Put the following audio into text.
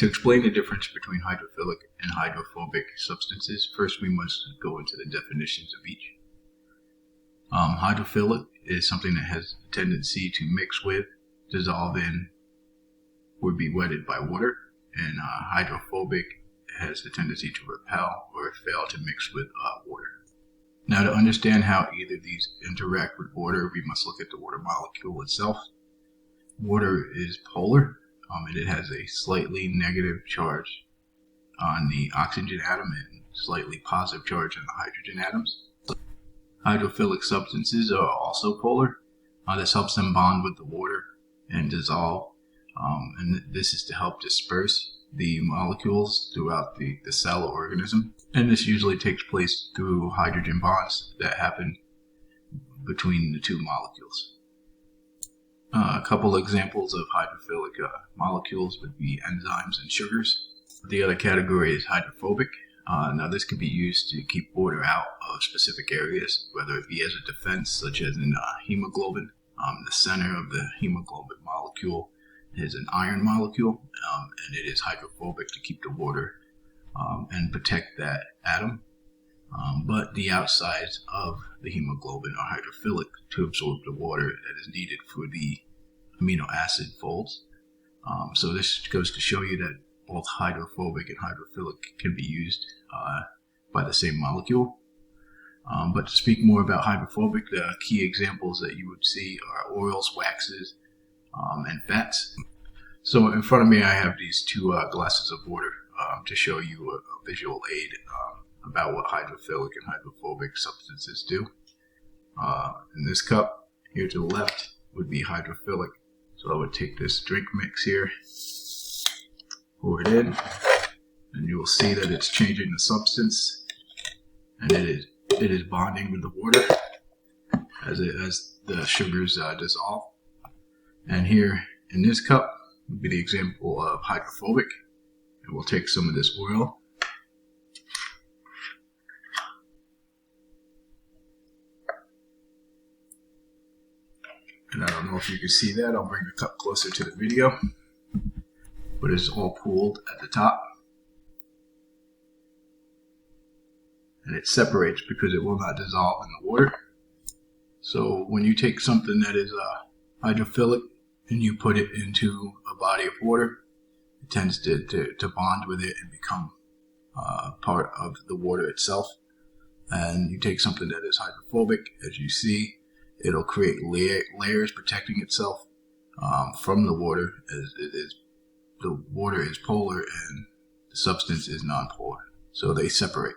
To explain the difference between hydrophilic and hydrophobic substances, first we must go into the definitions of each. Hydrophilic is something that has a tendency to mix with, dissolve in, or be wetted by water, and hydrophobic has the tendency to repel or fail to mix with water. Now, to understand how either of these interact with water, we must look at the water molecule itself. Water is polar, and it has a slightly negative charge on the oxygen atom and slightly positive charge on the hydrogen atoms. Hydrophilic substances are also polar. This helps them bond with the water and dissolve, and this is to help disperse the molecules throughout the cell or organism. And this usually takes place through hydrogen bonds that happen between the two molecules. A couple examples of hydrophilic molecules would be enzymes and sugars. The other category is hydrophobic. Now this can be used to keep water out of specific areas, whether it be as a defense, such as in hemoglobin. The center of the hemoglobin molecule is an iron molecule, and it is hydrophobic to keep the water and protect that atom. But the outsides of the hemoglobin are hydrophilic to absorb the water that is needed for the amino acid folds. So this goes to show you that both hydrophobic and hydrophilic can be used by the same molecule. But to speak more about hydrophobic, the key examples that you would see are oils, waxes, and fats. So in front of me I have these two glasses of water to show you a visual aid about what hydrophilic and hydrophobic substances do. In this cup here to the left would be hydrophilic. So I would take this drink mix here, pour it in, and you will see that it's changing the substance, and it is bonding with the water as the sugars dissolve. And here in this cup would be the example of hydrophobic. And we'll take some of this oil, and I don't know if you can see that. I'll bring the cup closer to the video, but it's all pooled at the top, and it separates because it will not dissolve in the water. So when you take something that is hydrophilic and you put it into a body of water, it tends to bond with it and become part of the water itself. And you take something that is hydrophobic, as you see, it'll create layers protecting itself from the water, as the water is polar and the substance is non-polar. So they separate.